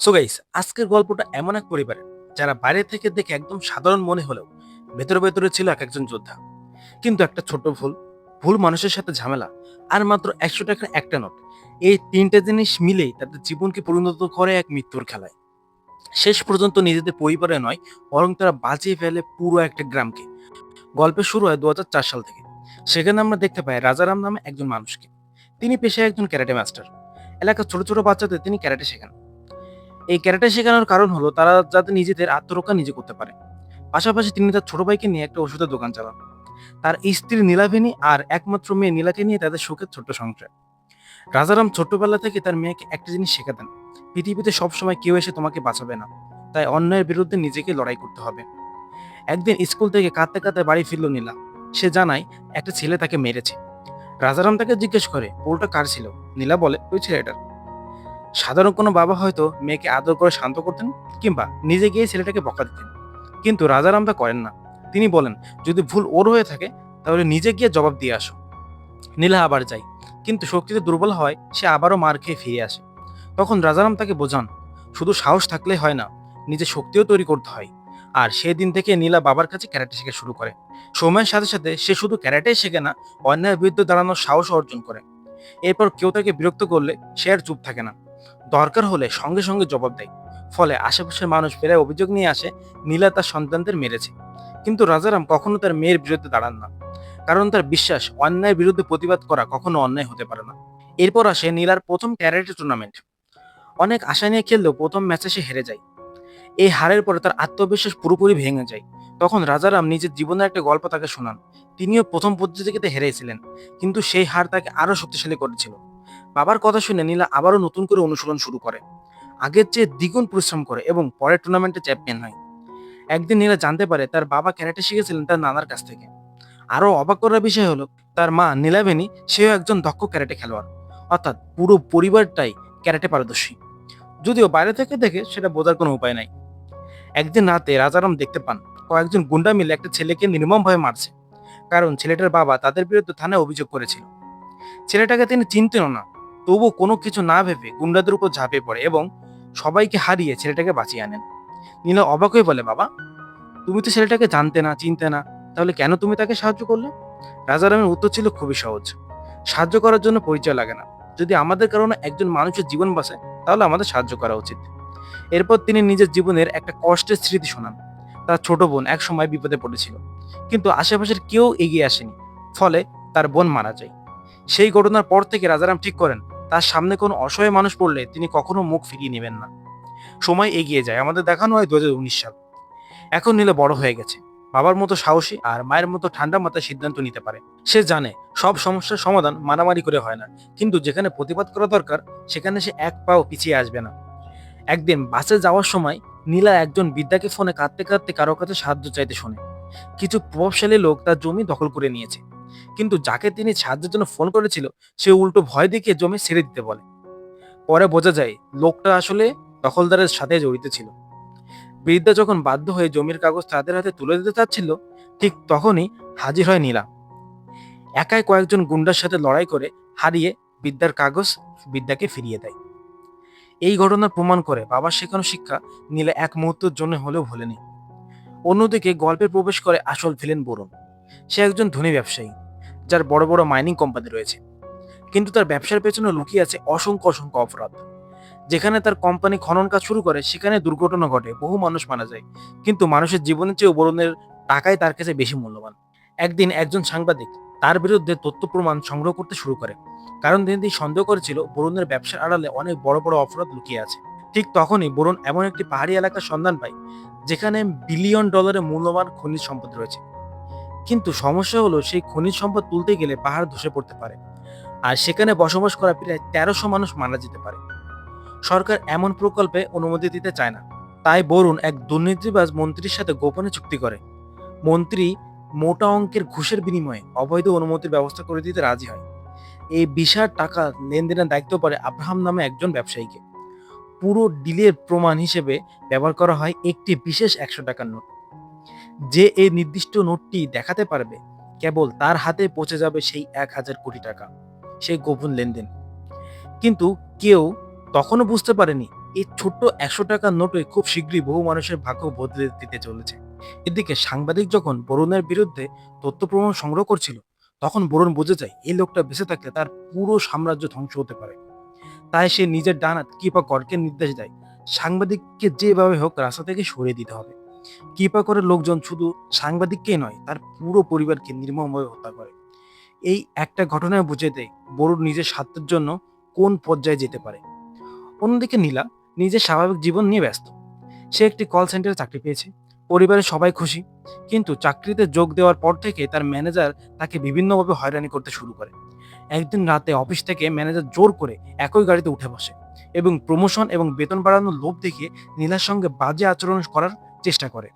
So guys, আজকের গল্পটা এমন এক পরিবারের যারা বাইরে থেকে দেখে একদম সাধারণ মনে হলেও ভেতরে ভেতরে ছিল এক একজন যোদ্ধা। কিন্তু একটা ছোট ভুল, ভুল মানুষের সাথে ঝামেলা, আর মাত্র 100 টাকার একটা নোট, এই তিনটে জিনিস মিলেই তাদের জীবনকে পরিণত করে এক মৃত্যুর খেলায়। শেষ পর্যন্ত নিজেদের পরিবারে নয়, বরং তারা বাঁচিয়ে ফেলে পুরো একটা গ্রামকে। গল্পের শুরু হয় 2004 সাল থেকে। সেখানে আমরা দেখতে পাই রাজারাম নামে একজন মানুষকে। তিনি পেশায় একজন ক্যারাটে মাস্টার। এলাকার ছোট ছোট বাচ্চাদের তিনি ক্যারাটে শেখান। এই ক্যারাটে শেখানোর কারণ হলো তারা যাতে নিজেদের আত্মরক্ষা নিজে করতে পারে। পাশাপাশি তিনি তার ছোট ভাইকে নিয়ে একটা ওষুধের দোকান চালান। তার স্ত্রী নীলাভেনী আর একমাত্র মেয়ে নীলাকে নিয়ে তাদের সুখের ছোট্ট সংসার। রাজারাম ছোট্টবেলা থেকে তার মেয়েকে একটা জিনিস শেখাতেন: পৃথিবীতে সবসময় কেউ এসে তোমাকে বাঁচাবে না, তাই অন্যায়ের বিরুদ্ধে নিজেকে লড়াই করতে হবে। একদিন স্কুল থেকে কাঁদতে কাঁদতে বাড়ি ফিরল নীলা। সে জানায় একটা ছেলে তাকে মেরেছে। রাজারাম তাকে জিজ্ঞেস করে পোলটা কার ছিল। নীলা বলে ওই ছেলেটার। সাধারণ কোনো বাবা হয়তো মেয়েকে আদর করে শান্ত করতেন, কিংবা নিজে গিয়ে ছেলেটাকে বকা দিতেন। কিন্তু রাজারাম তা করেন না। তিনি বলেন, যদি ভুল ওর হয়ে থাকে তাহলে নিজে গিয়ে জবাব দিয়ে আসো। নীলা আবার যায়, কিন্তু শক্তিতে দুর্বল হয় সে আবারও মার খেয়ে ফিরে আসে। তখন রাজারাম তাকে বোঝান, শুধু সাহস থাকলে হয় না, নিজের শক্তিও তৈরি করতে হয়। আর সেই দিন থেকে নীলা বাবার কাছে ক্যারাটে শেখা শুরু করে। সময়ের সাথে সাথে সে শুধু ক্যারাটেই শেখে না, অন্যায়ের বিরুদ্ধে দাঁড়ানোর সাহস অর্জন করে। এরপর কেউ তাকে বিরক্ত করলে সে আর চুপ থাকে না, দরকার হলে সঙ্গে সঙ্গে জবাব দেয়। ফলে আশেপাশের মানুষ ফেরায় অভিযোগ নিয়ে আসে নীলা তার সন্তানদের মেরেছে। কিন্তু রাজারাম কখনো তার মেয়ের বিরুদ্ধে দাঁড়ান না, কারণ তার বিশ্বাস অন্যায়ের বিরুদ্ধে প্রতিবাদ করা কখনো অন্যায় হতে পারে না। এরপর আসে নীলার প্রথম ক্যারাটে টুর্নামেন্ট। অনেক আশা নিয়ে খেললেও প্রথম ম্যাচে সে হেরে যায়। এই হারের পরে তার আত্মবিশ্বাস পুরোপুরি ভেঙে যায়। তখন রাজারাম নিজের জীবনের একটা গল্প তাকে শোনান। তিনিও প্রথম প্রতিযোগিতাতে হেরেছিলেন, কিন্তু সেই হার তাকে আরো শক্তিশালী করেছিল। বাবার কথা শুনে নীলা আবারও নতুন করে অনুশীলন শুরু করে, আগের চেয়ে দ্বিগুণ পরিশ্রম করে এবং পরের টুর্নামেন্টে চ্যাম্পিয়ন হয়। একদিন নীলা জানতে পারে তার বাবা ক্যারাটে শিখেছিলেন তার নানার কাছ থেকে। আরো অবাক করার বিষয় হলো, তার মা নীলাবেনী সেও একজন দক্ষ ক্যারাটে খেলোয়াড়। অর্থাৎ পুরো পরিবারটাই ক্যারাটে পারদর্শী। যদিও বাইরে থেকে দেখে সেটা বোঝার কোনো উপায় নাই। একদিন রাতে রাজারাম দেখতে পান কয়েকজন গুন্ডা মিলে একটা ছেলেকে নির্মমভাবে মারছে, কারণ ছেলেটার বাবা তাদের বিরুদ্ধে থানায় অভিযোগ করেছিল। ছেলেটাকে তিনি চিনতেনও না, তবু কোনো কিছু না ভেবে গুন্ডাদের উপর ঝাঁপিয়ে পড়ে এবং সবাইকে হারিয়ে ছেলেটাকে বাঁচিয়ে আনেন। নীলা অবাক হয়ে বলে, বাবা, তুমি তো ছেলেটাকে জানতে না, চিনতে না, তাহলে কেন তুমি তাকে সাহায্য করলে? রাজারামের উত্তর ছিল খুবই সহজ: সাহায্য করার জন্য পরিচয় লাগে না। যদি আমাদের কারণে একজন মানুষের জীবন বাঁচে, তাহলে আমাদের সাহায্য করা উচিত। এরপর তিনি নিজের জীবনের একটা কষ্টের স্মৃতি শোনান। তার ছোট বোন এক সময় বিপদে পড়েছিল, কিন্তু আশেপাশের কেউ এগিয়ে আসেনি। ফলে তার বোন মারা যায়। সেই ঘটনার পর থেকে রাজারাম ঠিক করেন, তার সামনে কোনো অসহায় মানুষ পড়লে তিনি কখনো মুখ ফিরিয়ে নেবেন না। সময় এগিয়ে যায়, আমাদের দেখানো হয় 2019 সাল। এখন নীলা বড় হয়ে গেছে, বাবার মতো সাহসী আর মায়ের মতো ঠান্ডা মাথায় সিদ্ধান্ত নিতে পারে। সে জানে সব সমস্যার সমাধান মারামারি করে হয় না, কিন্তু যেখানে প্রতিবাদ করা দরকার সেখানে সে এক পাও পিছিয়ে আসবে না। একদিন বাসে যাওয়ার সময় নীলা একজন বৃদ্ধাকে ফোনে কাঁদতে কাঁদতে কারো কাছে সাহায্য চাইতে শোনে। কিছু প্রভাবশালী লোক তার জমি দখল করে নিয়েছে, কিন্তু যাকে তিনি সাহায্যের জন্য ফোন করেছিল সে উল্টো ভয় দেখিয়ে জমি ছেড়ে দিতে বলে। পরে বোঝা যায় লোকটা আসলে দখলদারের সাথে জড়িত ছিল। বৃদ্ধা যখন বাধ্য হয়ে জমির কাগজ তাদের হাতে তুলে দিতে চাচ্ছিল, ঠিক তখনই হাজির হয় নীলা। একাই কয়েকজন গুন্ডার সাথে লড়াই করে হারিয়ে বৃদ্ধার কাগজ বৃদ্ধাকে ফিরিয়ে দেয়। এই ঘটনা প্রমাণ করে বাবার শেখানো শিক্ষা নীলা এক মুহূর্তের জন্য হলেও ভোলেনি। অন্যদিকে গল্পে প্রবেশ করে আসল ভিলেন বরুণ। সে একজন ধনী ব্যবসায়ী, যার বড় বড় মাইনিং কোম্পানি রয়েছে, কিন্তু তার ব্যবসার পেছনে লুকিয়ে আছে অসংখ্য অসংখ্য অপরাধ। যেখানে তার কোম্পানি খনন কাজ শুরু করে সেখানে দুর্ঘটনা ঘটে, বহু মানুষ মারা যায়, কিন্তু মানুষের জীবনের চেয়েও বরুণের টাকাই তার কাছে বেশি মূল্যবান। একদিন একজন সাংবাদিক তার বিরুদ্ধে তথ্য প্রমাণ সংগ্রহ করতে শুরু করে, কারণ তিনি সন্দেহ করেছিল বরুণের ব্যবসার আড়ালে অনেক বড় বড় অপরাধ লুকিয়ে আছে। ঠিক তখনই বরুণ এমন একটি পাহাড়ি এলাকার সন্ধান পায় যেখানে বিলিয়ন ডলারের মূল্যবান খনিজ সম্পদ রয়েছে। কিন্তু সমস্যা হলো, সেই খনিজ সম্পদ তুলতে গেলে পাহাড় ধসে পড়তে পারে, আর সেখানে বসবাস করা প্রায় 1300 মানুষ মারা যেতে পারে। সরকার এমন প্রকল্পে অনুমতি দিতে চায় না। তাই বরুণ এক দুর্নীতিবাজ মন্ত্রীর সাথে গোপনে চুক্তি করে। মন্ত্রী মোটা অঙ্কের ঘুষের বিনিময়ে অবৈধ অনুমতির ব্যবস্থা করে দিতে রাজি হয়। এই বিশাল টাকা লেনদেনের দায়িত্ব পড়ে আব্রাহাম নামে একজন ব্যবসায়ীকে। পুরো ডিলের প্রমাণ হিসেবে ব্যবহার করা হয় একটি বিশেষ 100 টাকার নোট। যে এই নির্দিষ্ট নোটটি দেখাতে পারবে, কেবল তার হাতে পৌঁছে যাবে সেই 1000 কোটি টাকা, সেই গোপন লেনদেন। কিন্তু কেউ তখনও বুঝতে পারেনি এই ছোট্ট ১০০ টাকার নোটে খুব শীঘ্রই বহু মানুষের ভাগ্য বদলে দিতে চলেছে। এদিকে সাংবাদিক যখন বরুণের বিরুদ্ধে তথ্য প্রমাণ সংগ্রহ করছিল, তখন বরুণ বুঝে যায় এই লোকটা বেঁচে থাকলে তার পুরো সাম্রাজ্য ধ্বংস হতে পারে। তাই সে নিজের ডান হাত কৃপাকরকে নির্দেশ দেয় সাংবাদিককে যেভাবে হোক রাস্তা থেকে সরিয়ে দিতে হবে। কৃপাকরের লোকজন শুধু সাংবাদিককেই নয়, তার পুরো পরিবারকে নির্মমভাবে হত্যা করে। এই একটা ঘটনায় বুঝে দেয় বরুণ নিজের স্বার্থের জন্য কোন পর্যায়ে যেতে পারে। অন্যদিকে নীলা নিজের স্বাভাবিক জীবন নিয়ে ব্যস্ত। সে একটি কল সেন্টারে চাকরি পেয়েছে, পরিবারের সবাই খুশি। কিন্তু চাকরিতে যোগ দেওয়ার পর থেকে তার ম্যানেজার তাকে বিভিন্নভাবে হয়রানি করতে শুরু করে। একদিন রাতে অফিস থেকে ম্যানেজার জোর করে একই গাড়িতে উঠে বসে এবং প্রমোশন এবং বেতন বাড়ানোর লোভ দেখিয়ে নীলার সঙ্গে বাজে আচরণ করার চেষ্টা করে।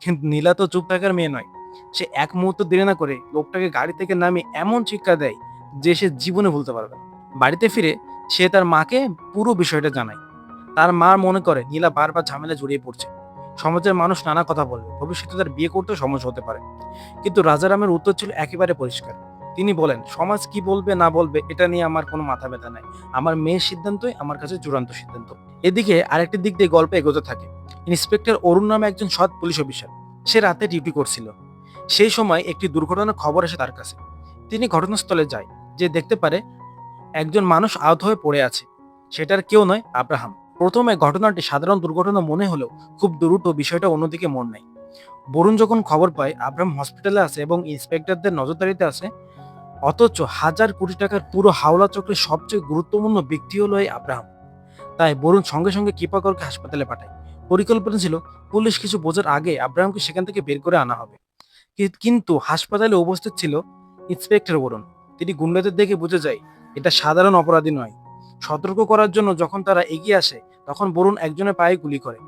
কিন্তু নীলা তো চুপ থাকার মেয়ে নয়। সে এক মুহূর্ত দেরি না করে লোকটাকে গাড়ি থেকে নামিয়ে এমন শিক্ষা দেয় যে সে জীবনে ভুলতে পারবে না। বাড়িতে ফিরে সে তার মাকে পুরো বিষয়টা জানায়। তার মা মনে করে নীলা বারবার ঝামেলা জড়িয়ে পড়ছে। সমাজের মানুষ নানা কথা বলবে, ভবিষ্যতে তার বিয়ে করতেও সমস্যা হতে পারে। কিন্তু রাজারামের উত্তর ছিল একেবারে পরিষ্কার। তিনি বলেন, সমাজ কি বলবে না বলবে এটা নিয়ে আমার কোনো মাথা ব্যথা নাই। আমার মেয়ের সিদ্ধান্তই আমার কাছে চূড়ান্ত সিদ্ধান্ত। এদিকে আরেকটি দিক দিয়ে গল্প এগোতে থাকে। ইন্সপেক্টর অরুণ নামে একজন সৎ পুলিশ অফিসার। সে রাতে ডিউটি করছিল। সেই সময় একটি দুর্ঘটনার খবর আসে তার কাছে। তিনি ঘটনাস্থলে যায়, যে দেখতে পারে একজন মানুষ আহত হয়ে পড়ে আছে। সেটার কেউ নয়, আব্রাহাম। প্রথমে ঘটনাটি সাধারণ দুর্ঘটনা মনে হলেও খুব দ্রুত বিষয়টা অন্যদিকে মোড় নেয়। বরুণ যখন খবর পায় আব্রাহাম হসপিটালে আছে এবং ইন্সপেক্টরদের নজরদারিতে আছে, অথচ হাজার কোটি টাকার পুরো হাওলা চক্রের সবচেয়ে গুরুত্বপূর্ণ ব্যক্তি হলো এই আব্রাহাম। তাই বরুণ সঙ্গে সঙ্গে কৃপাকরকে হাসপাতালে পাঠায়। পরিকল্পনা ছিল পুলিশ কিছু বোঝার আগে আব্রাহামকে সেখান থেকে বের করে আনা হবে। কিন্তু হাসপাতালে উপস্থিত ছিল ইন্সপেক্টর বরুণ। তিনি গুন্ডাদের দেখে বুঝে যায় এটা সাধারণ অপরাধী নয়। সতর্ক করার জন্য যখন তারা এগিয়ে আসে, তখন বরুণ একজনের পায়ে গুলি করে।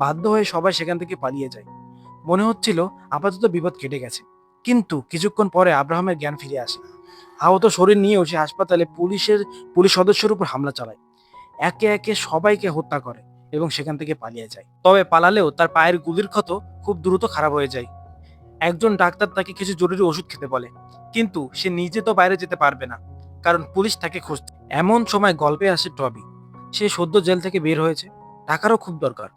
বাধ্য হয়ে সবাই সেখান থেকে পালিয়ে যায়। মনে হচ্ছিল আপাতত বিপদ কেটে গেছে। কিন্তু কিছুক্ষণ পরে আব্রাহামের জ্ঞান ফিরে আসে। আহত শরীর নিয়েও সে হাসপাতালে পুলিশ সদস্যের উপর হামলা চালায়। একে একে সবাইকে হত্যা করে এবং সেখান থেকে পালিয়ে যায়। তবে পালালেও তার পায়ের গুলির ক্ষত খুব দ্রুত খারাপ হয়ে যায়। একজন ডাক্তার তাকে কিছু জরুরি ওষুধ খেতে বলে, কিন্তু সে নিজে তো বাইরে যেতে পারবে না, কারণ পুলিশ তাকে খুঁজছে। এমন সময় গল্পে আসে টবি। সে সদ্য জেল থেকে বের হয়েছে, টাকারও খুব দরকার।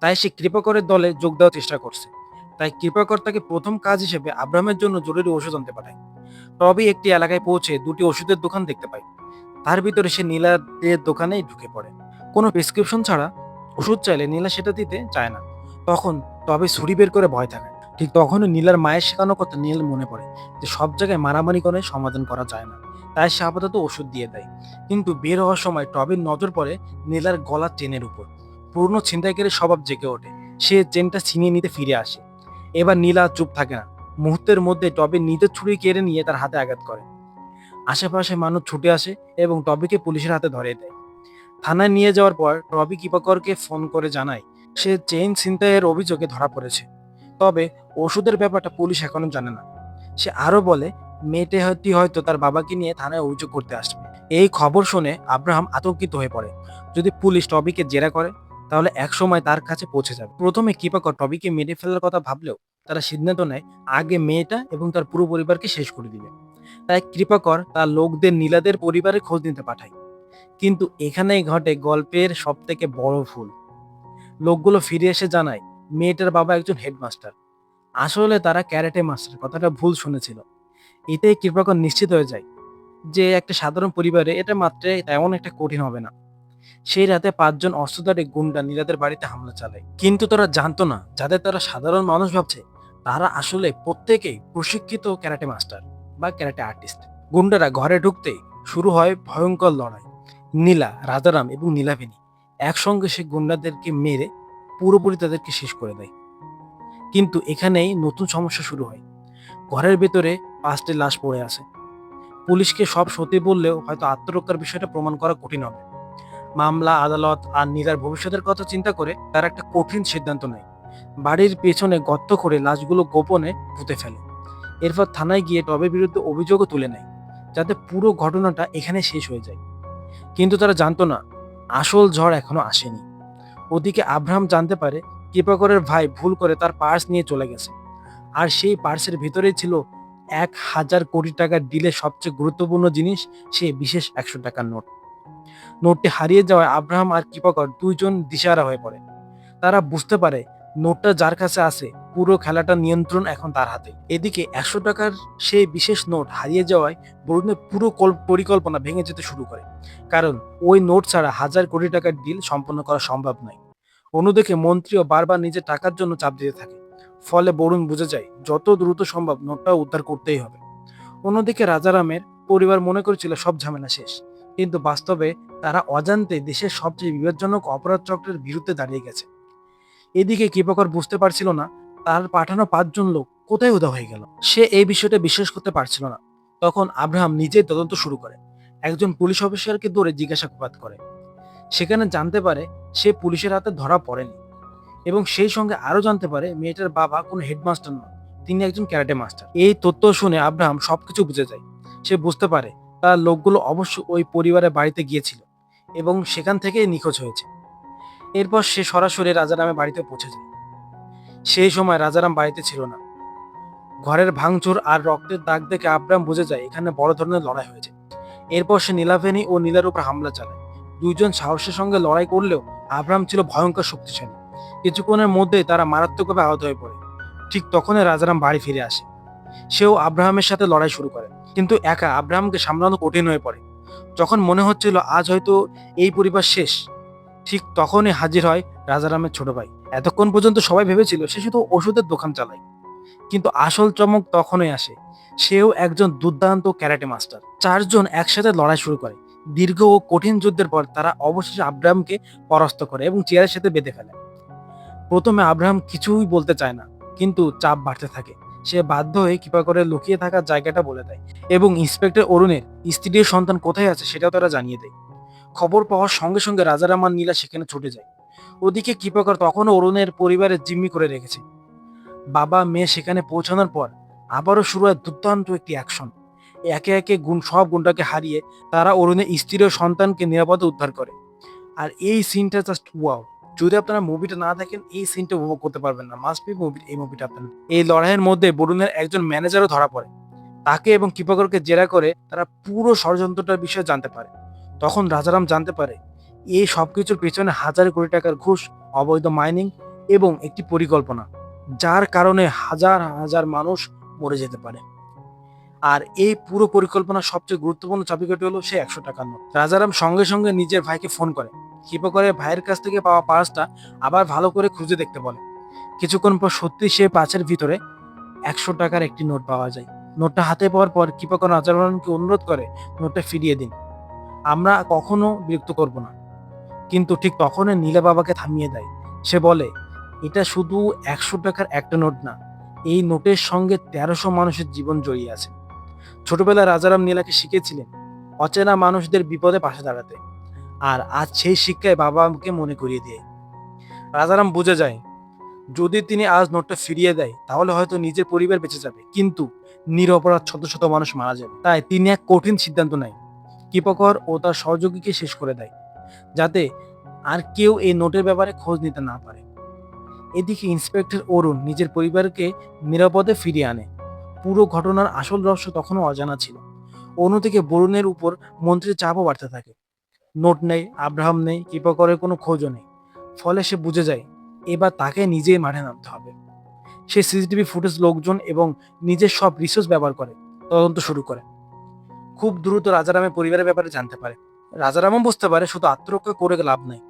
তাই সে কৃপাকরের দলে যোগ দেওয়ার চেষ্টা করছে। তাই কৃপাকর তাকে প্রথম কাজ হিসেবে আব্রাহামের জন্য জরুরি ওষুধ আনতে পাঠায়। টবি একটি এলাকায় পৌঁছে দুটি ওষুধের দোকান দেখতে পায়। তার ভিতরে সে নীলাদের দোকানেই ঢুকে পড়ে। কোনো প্রেসক্রিপশন ছাড়া ওষুধ চাইলে নীলা সেটা দিতে চায় না। তখন টবি ছুরি বের করে ভয় থাকে। ঠিক তখনই নীলার মায়ের শেখানো কথা নীল মনে পড়ে, যে সব জায়গায় মারামারি করে সমাধান করা যায় না। তাই সে আপাতত ওষুধ দিয়ে দেয়। কিন্তু বের হওয়ার সময় টবির নজর পড়ে নীলার গলার চেনের উপর। পুরনো ছিনতাইকারীর স্বভাব জেগে ওঠে। সে চেনটা ছিনিয়ে নিতে ফিরে আসে। এবার নীলা চুপ থাকে না। মুহূর্তের মধ্যে টবি নিজের ছুরি কেড়ে নিয়ে তার হাতে আঘাত করে। আশেপাশে মানুষ ছুটে আসে এবং টবিকে পুলিশের হাতে ধরিয়ে দেয়। থানায় নিয়ে যাওয়ার পর টবি কৃপাকরকে ফোন করে জানায় সে চেইন ছিনতাইয়ের অভিযোগে ধরা পড়েছে। তবে ওষুধের ব্যাপারটা পুলিশ এখনো জানে না। সে আরো বলে মেয়েটি হয়তো তার বাবাকে নিয়ে থানায় অভিযোগ করতে আসবে। এই খবর শুনে আব্রাহাম আতঙ্কিত হয়ে পড়ে। যদি পুলিশ টবিকে জেরা করে, তাহলে একসময় তার কাছে পৌঁছে যাবে। প্রথমে কৃপাকর টবিকে মেরে ফেলার কথা ভাবলেও তারা সিদ্ধান্ত নেয় আগে মেয়েটা এবং তার পুরো পরিবারকে শেষ করে দিবে। তাই কৃপাকর তার লোকদের নীলাদের পরিবারের খোঁজ নিতে পাঠায়। কিন্তু এখানেই ঘটে গল্পের সব থেকে বড় ভুল। লোকগুলো ফিরে এসে জানায় মেয়েটার বাবা একজন হেডমাস্টার। আসলে তারা ক্যারাটে মাস্টার, কথাটা ভুল শুনেছিল। এতেই কৃপাকর নিশ্চিত হয়ে যায় যে একটা সাধারণ পরিবারে এটা মাত্র তেমন একটা কঠিন হবে না। সেই রাতে 5 জন অস্ত্রধারী গুন্ডা নীলাদের বাড়িতে হামলা চালায়। কিন্তু তারা জানতো না যাদের তারা সাধারণ মানুষ ভাবছে তারা আসলে প্রত্যেকেই প্রশিক্ষিত ক্যারাটে মাস্টার বা ক্যারাটে আর্টিস্ট। গুন্ডারা ঘরে ঢুকতেই শুরু হয় ভয়ঙ্কর লড়াই। নীলা, রাজারাম এবং নীলাভেনী একসঙ্গে সে গুন্ডাদেরকে মেরে পুরোপুরি তাদেরকে শেষ করে দেয়। কিন্তু এখানেই নতুন সমস্যা শুরু হয়। ঘরের ভেতরে 5টি লাশ পড়ে আছে। পুলিশকে সব সত্যি বললেও হয়তো আত্মরক্ষার বিষয়টা প্রমাণ করা কঠিন হবে। মামলা, আদালত আর নীলার ভবিষ্যতের কথা চিন্তা করে তারা একটা কঠিন সিদ্ধান্ত নেয়। বাড়ির পেছনে গর্ত করে লাশগুলো গোপনে পুঁতে ফেলে। এরপর থানায় গিয়ে টবের বিরুদ্ধে অভিযোগও তুলে নেয়, যাতে পুরো ঘটনাটা এখানে শেষ হয়ে যায়। কিন্তু তারা জানতো না আসল ঝড় এখনো আসেনি। ওদিকে আব্রাহাম জানতে পারে কৃপাকরের ভাই ভুল করে তার পার্স নিয়ে চলে গেছে। আর সেই পার্সের ভিতরেই ছিল 1000 কোটি টাকার ডিলের সবচেয়ে গুরুত্বপূর্ণ জিনিস, সে বিশেষ 100 টাকার নোট। নোটটি হারিয়ে যাওয়ায় আব্রাহাম আর কৃপাকর দুইজন দিশেহারা হয়ে পড়ে। তারা বুঝতে পারে নোটটা যার কাছে আছে পুরো খেলাটার নিয়ন্ত্রণ এখন তার হাতে। এদিকে ১০০ টাকার সেই বিশেষ নোট হারিয়ে যাওয়ায় বরুণের পুরো পরিকল্পনা ভেঙে যেতে শুরু করে, কারণ ওই নোট ছাড়া হাজার কোটি টাকার ডিল সম্পন্ন করা সম্ভব নয়। অন্যদিকে মন্ত্রীও বারবার নিজের টাকার জন্য চাপ দিতে থাকে, ফলে বরুণ বুঝে যায় যত দ্রুত সম্ভব নোটটা উদ্ধার করতেই হবে। অন্যদিকে রাজারামের পরিবার মনে করেছিল সব ঝামেলা শেষ, কিন্তু বাস্তবে তারা অজান্তে দেশের সবচেয়ে বিপজ্জনক অপরাধ চক্রের বিরুদ্ধে দাঁড়িয়ে গেছে। এদিকে কৃপাকর বুঝতে পারছিল না তার পাঠানো ৫ জন লোক কোথায় উধাও হয়ে গেল। সে এই বিষয়টা বিশ্বাস করতে পারছিল না। তখন আব্রাহাম নিজেই তদন্ত শুরু করে, একজন পুলিশ অফিসারকে ধরে জিজ্ঞাসাবাদ করে। সেখানে জানতে পারে সে পুলিশের হাতে ধরা পড়েনি, এবং সেই সঙ্গে আরো জানতে পারে মেয়েটার বাবা কোনো হেডমাস্টার নয়, তিনি একজন ক্যারাটে মাস্টার। এই তথ্য শুনে আব্রাহাম সবকিছু বুঝে যায়। সে বুঝতে পারে তার লোকগুলো অবশ্যই ওই পরিবারের বাড়িতে গিয়েছিল এবং সেখান থেকেই নিখোঁজ হয়েছে। এরপর সে সরাসরি রাজারামের বাড়িতে পৌঁছে যায়। সেই সময় রাজারাম বাড়িতে ছিল না। ঘরের ভাঙচুর আর রক্তের দাগ দেখে আব্রাহাম বুঝে যায় এখানে বড় ধরনের লড়াই হয়েছে। এরপর সে নীলাভেনী ও নীলার উপর হামলা চালায়। দুইজন সাহসের সঙ্গে লড়াই করলেও আব্রাহাম ছিল ভয়ঙ্কর শক্তিশালী। কিছুক্ষণের মধ্যেই তারা মারাত্মকভাবে আহত হয়ে পড়ে। ঠিক তখনই রাজারাম বাড়ি ফিরে আসে। সেও আব্রাহামের সাথে লড়াই শুরু করে, কিন্তু একা আব্রাহামকে সামলানো কঠিন হয়ে পড়ে। যখন মনে হচ্ছিল আজ হয়তো এই পরিবার শেষ, ঠিক তখনই হাজির হয় রাজারামের ছোট ভাই। এতক্ষণ পর্যন্ত সবাই ভেবেছিল সে শুধু ওষুধের দোকান চালায়, কিন্তু আসল চমক তখনই আসে। সেও একজন দুর্দান্ত ক্যারাটে মাস্টার। ৪ জন একসাথে লড়াই শুরু করে। দীর্ঘ ও কঠিন যুদ্ধের পর তারা অবশেষে আব্রাহামকে পরাস্ত করে এবং চেয়ারের সাথে বেঁধে ফেলে। প্রথমে আব্রাহাম কিছুই বলতে চায় না, কিন্তু চাপ বাড়তে থাকে। সে বাধ্য হয়ে কৃপা করে লুকিয়ে থাকার জায়গাটা বলে দেয়, এবং ইন্সপেক্টর অরুণের স্ত্রীর সন্তান কোথায় আছে সেটাও তারা জানিয়ে দেয়। খবর পাওয়ার সঙ্গে সঙ্গে রাজারাম আর নীলা সেখানে ছুটে যায়। ওদিকে কৃপাকর তখনও অরুণের পরিবারের জিম্মি করে রেখেছে। বাবা মেয়ে সেখানে পৌঁছানোর পর আবারও শুরু হয় দুর্দান্ত একটি অ্যাকশন। একে একে সব গুন্ডাকে হারিয়ে তারা অরুণের স্ত্রী ও সন্তানকে নিরাপদে উদ্ধার করে। আর এই সিনটা জাস্ট ওয়াও। যদি আপনারা মুভিটা না দেখেন এই সিনটা উপভোগ করতে পারবেন না। মাস্ট বি মুভি, এই মুভিটা আপনার। এই লড়াইয়ের মধ্যে বরুণের একজন ম্যানেজারও ধরা পড়ে। তাকে এবং কৃপাকরকে জেরা করে তারা পুরো ষড়যন্ত্রটার বিষয়ে জানতে পারে। তখন রাজারাম জানতে পারে এই সবকিছুর পেছনে হাজার কোটি টাকার ঘুষ, অবৈধ মাইনিং এবং একটি পরিকল্পনা, যার কারণে হাজার হাজার মানুষ মরে যেতে পারে। আর এই পুরো পরিকল্পনার সবচেয়ে গুরুত্বপূর্ণ চাবিকাঠি হলো সে ১০০ টাকার নোট। রাজারাম সঙ্গে সঙ্গে নিজের ভাইকে ফোন করে। কৃপাকরের ভাইয়ের কাছ থেকে পাওয়া পার্সটা আবার ভালো করে খুঁজে দেখতে বলে। কিছুক্ষণ পর সত্যি সে পাঁচের ভিতরে ১০০ টাকার একটি নোট পাওয়া যায়। নোটটা হাতে পাওয়ার পর কৃপাকর রাজারামকে অনুরোধ করে নোটটা ফিরিয়ে দিন, আমরা কখনো বিরক্ত করব না। কিন্তু ঠিক তখনই নীলা বাবাকে থামিয়ে দেয়। সে বলে এটা শুধু ১০০ টাকার একটা নোট না, এই নোটের সঙ্গে ১৩০০ মানুষের জীবন জড়িয়ে আছে। ছোটবেলায় রাজারাম নীলাকে শিখেছিলেন অচেনা মানুষদের বিপদে পাশে দাঁড়াতে, আর আজ সেই শিক্ষায় বাবাকে মনে করিয়ে দিয়ে রাজারাম বুঝে যায় যদি তিনি আজ নোটটা ফিরিয়ে দেয় তাহলে হয়তো নিজের পরিবার বেঁচে যাবে, কিন্তু নিরপরাধ শত শত মানুষ মারা যাবে। তাই তিনি এক কঠিন সিদ্ধান্ত নেয়, কৃপাকর ও তার সহযোগীকে শেষ করে দেয়, যাতে আর কেউ এই নোটের ব্যাপারে খোঁজ নিতে না পারে। এদিকে ইন্সপেক্টর অরুণ নিজের পরিবারকে নিরাপদে ফিরিয়ে আনে। পুরো ঘটনার আসল রহস্য তখনও অজানা ছিল। অন্যদিকে বরুণের উপর মন্ত্রীর চাপও বাড়তে থাকে। নোট নেই, আব্রাহাম নেই, কৃপাকরের কোনো খোঁজও নেই। ফলে সে বুঝে যায় এবার তাকে নিজেই মাঠে নামতে হবে। সে সিসিটিভি ফুটেজ, লোকজন এবং নিজের সব রিসোর্স ব্যবহার করে তদন্ত শুরু করে। খুব দ্রুত রাজারামের পরিবারের ব্যাপারে জানতে পারে। রাজারামও বুঝতে পারে শুধু আত্মরক্ষা করে লাভ নাই,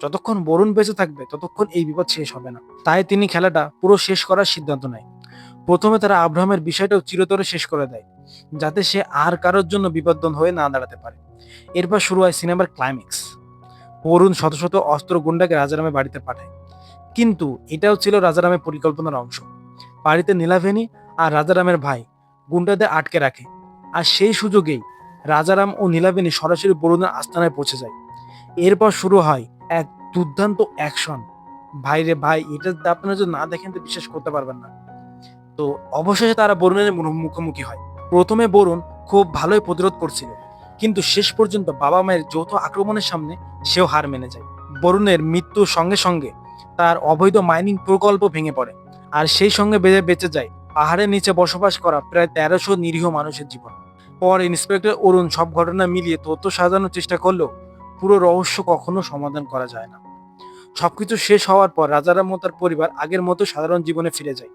যতক্ষণ বরুণ বেঁচে থাকবে ততক্ষণ এই বিপদ শেষ হবে না। তাই তিনি খেলাটা পুরো শেষ করার সিদ্ধান্ত নেয়। প্রথমে তারা আব্রাহামের বিষয়টাও চিরতরে শেষ করে দেয়, যাতে সে আর কারোর জন্য বিপদন হয়ে না দাঁড়াতে পারে। এরপর শুরু হয় সিনেমার ক্লাইম্যাক্স। বরুণ শত শত অস্ত্র গুন্ডাকে রাজারামের বাড়িতে পাঠায়, কিন্তু এটাও ছিল রাজারামের পরিকল্পনার অংশ। বাড়িতে নীলাভেনী আর রাজারামের ভাই গুন্ডাদের আটকে রাখে, আর সেই সুযোগেই রাজারাম ও নীলাভেনী সরাসরি বরুণের আস্তানায় পৌঁছে যায়। এরপর শুরু হয় এক দুর্দান্ত অ্যাকশন। ভাইরে ভাই, এটা আপনারা যদি না দেখেন তো বিশ্বাস করতে পারবেন না। তো অবশেষে তারা বরুণের মুখোমুখি হয়। প্রথমে বরুণ খুব ভালোই প্রতিরোধ করছিল, কিন্তু শেষ পর্যন্ত বাবা মায়ের যৌথ আক্রমণের সামনে সেও হার মেনে যায়। বরুণের মৃত্যুর সঙ্গে সঙ্গে তার অবৈধ মাইনিং প্রকল্প ভেঙে পড়ে, আর সেই সঙ্গে বেঁচে যায় পাহাড়ের নিচে বসবাস করা প্রায় ১৩০০ নিরীহ মানুষের জীবন। পর ইন্সপেক্টর অরুণ সব ঘটনা মিলিয়ে তথ্য সাজানোর চেষ্টা করলেও পুরো রহস্য কখনো সমাধান করা যায় না। সবকিছু শেষ হওয়ার পর রাজা রাম ও তার পরিবার আগের মতো সাধারণ জীবনে ফিরে যায়।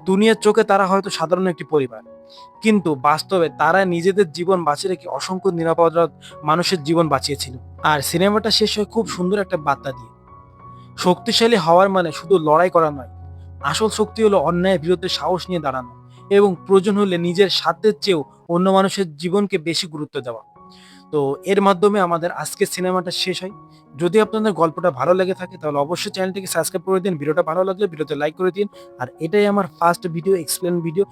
দুনিয়ার চোখে তারা হয়তো সাধারণ একটি পরিবার, কিন্তু বাস্তবে তারা নিজেদের জীবন বাঁচিয়ে রেখে অসংখ্য নিরাপরাধ মানুষের জীবন বাঁচিয়েছিল। আর সিনেমাটা শেষ হয় খুব সুন্দর একটা বার্তা দিয়ে। শক্তিশালী হওয়ার মানে শুধু লড়াই করা নয়, আসল শক্তি হলো অন্যায়ের বিরুদ্ধে সাহস নিয়ে দাঁড়ানো এবং প্রয়োজন হলে নিজের স্বার্থের চেয়েও অন্য মানুষের জীবনকে বেশি গুরুত্ব দেওয়া। তো এর মাধ্যমে আমাদের আজকের সিনেমাটা শেষ হয়। যদি আপনাদের গল্পটা ভালো লেগে থাকে তাহলে অবশ্যই চ্যানেলটিকে সাবস্ক্রাইব করে দিন। ভিডিওটা ভালো লাগলে ভিডিওতে লাইক করে দিন। আর এটাই আমার ফার্স্ট ভিডিও, এক্সপ্লেন ভিডিও।